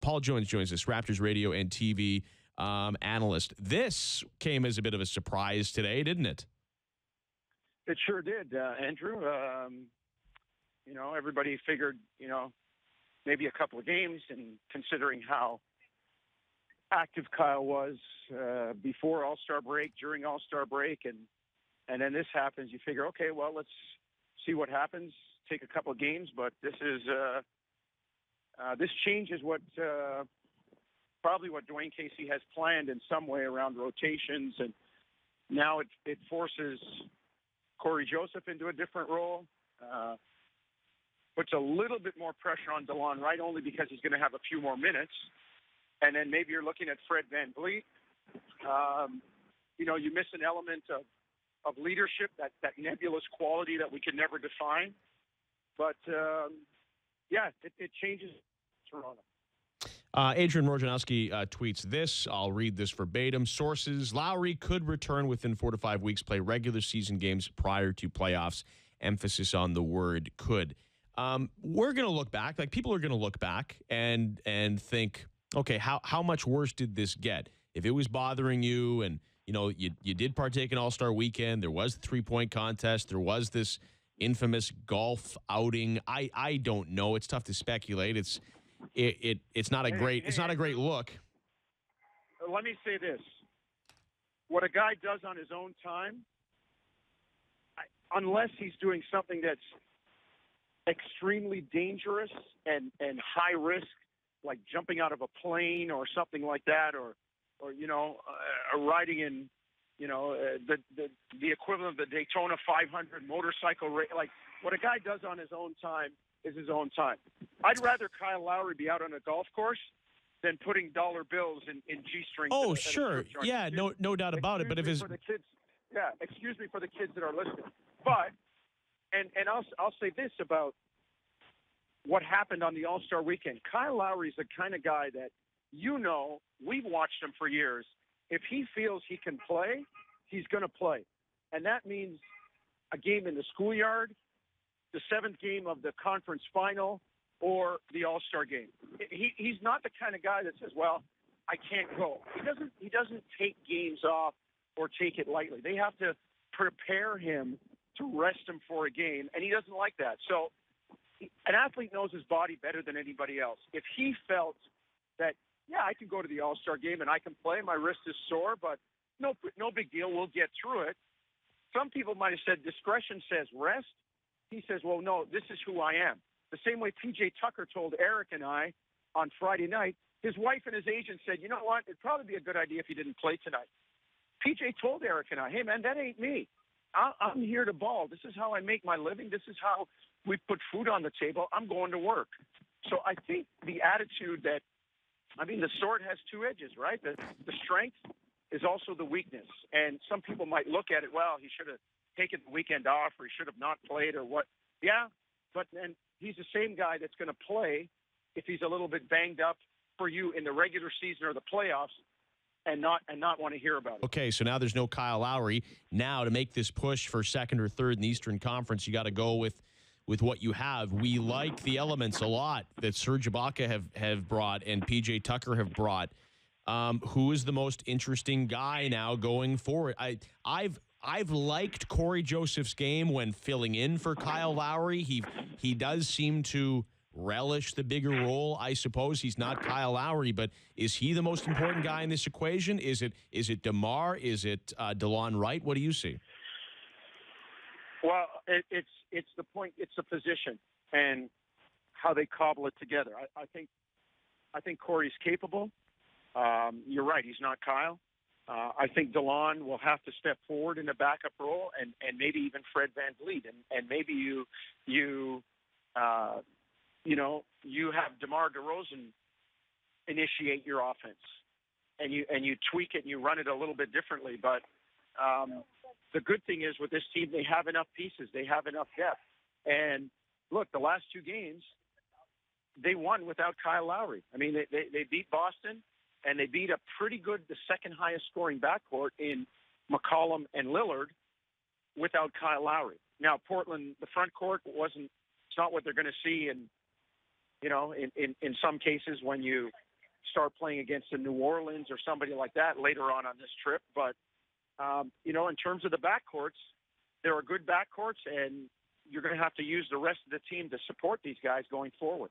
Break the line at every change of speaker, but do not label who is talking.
Paul Jones joins us, Raptors radio and TV analyst. This came as a bit of a surprise today, didn't it?
It sure did, Andrew. Everybody figured, maybe a couple of games, and considering how active Kyle was before All-Star break, during All-Star break, and then this happens, you figure, okay, well, let's see what happens, take a couple of games, but this changes probably what Dwane Casey has planned in some way around rotations, and now it forces Corey Joseph into a different role, puts a little bit more pressure on DeLon Wright, only because he's going to have a few more minutes. And then maybe you're looking at Fred VanVleet. You miss an element of leadership, that nebulous quality that we can never define. But, it changes Toronto.
Adrian Wojnarowski tweets this. I'll read this verbatim. Sources: Lowry could return within 4 to 5 weeks, play regular season games prior to playoffs. Emphasis on the word could. We're going to look back. Like, people are going to look back and think, okay, how much worse did this get? If it was bothering you and, you did partake in All-Star Weekend, there was the 3-point contest, there was this infamous golf outing. I don't know. It's tough to speculate. It's not a great look.
Let me say this. What a guy does on his own time, unless he's doing something that's extremely dangerous and high risk, like jumping out of a plane or something like that, or riding in, the equivalent of the Daytona 500 motorcycle race. Like, what a guy does on his own time is his own time. I'd rather Kyle Lowry be out on a golf course than putting dollar bills in G-strings.
Oh, sure. Yeah, no doubt about it. But if his...
excuse me for the kids that are listening. But, and I'll say this about what happened on the All-Star Weekend. Kyle Lowry's the kind of guy that, we've watched him for years. If he feels he can play, he's going to play. And that means a game in the schoolyard, the 7th game of the conference final, or the All-Star game. He's not the kind of guy that says, well, I can't go. He doesn't take games off or take it lightly. They have to prepare him to rest him for a game, and he doesn't like that. So an athlete knows his body better than anybody else. If he felt that, I can go to the All-Star game and I can play, my wrist is sore, but no big deal, we'll get through it. Some people might have said discretion says rest. He says, well, no, this is who I am. The same way P.J. Tucker told Eric and I on Friday night, his wife and his agent said, you know what, it'd probably be a good idea if you didn't play tonight. P.J. told Eric and I, hey, man, that ain't me. I'm here to ball. This is how I make my living. This is how we put food on the table. I'm going to work. So I think the attitude that, the sword has two edges, right? The strength is also the weakness. And some people might look at it, well, he should have taken the weekend off, or he should have not played, or what. Yeah, but then he's the same guy that's going to play if he's a little bit banged up for you in the regular season or the playoffs, and not want to hear about it.
Okay, so now there's no Kyle Lowry. Now, to make this push for second or third in the Eastern Conference, you got to go with what you have. We like the elements a lot that Serge Ibaka have brought and PJ Tucker have brought. Who is the most interesting guy now going forward? I've liked Corey Joseph's game when filling in for Kyle Lowry. He does seem to relish the bigger role. I suppose he's not Kyle Lowry, but is he the most important guy in this equation? Is it DeMar? Is it DeLon Wright? What do you see?
Well, it's the point. It's the position and how they cobble it together. I think Corey's capable. You're right. He's not Kyle. I think DeLon will have to step forward in a backup role, and maybe even Fred VanVleet, and maybe you have DeMar DeRozan initiate your offense, and you tweak it and you run it a little bit differently. But the good thing is with this team, they have enough pieces, they have enough depth, and look, the last 2 games they won without Kyle Lowry. They beat Boston. And they beat a pretty good, the second highest scoring backcourt in McCollum and Lillard without Kyle Lowry. Now, Portland, the front court it's not what they're going to see in some cases when you start playing against a New Orleans or somebody like that later on this trip. But, in terms of the backcourts, there are good backcourts, and you're going to have to use the rest of the team to support these guys going forward.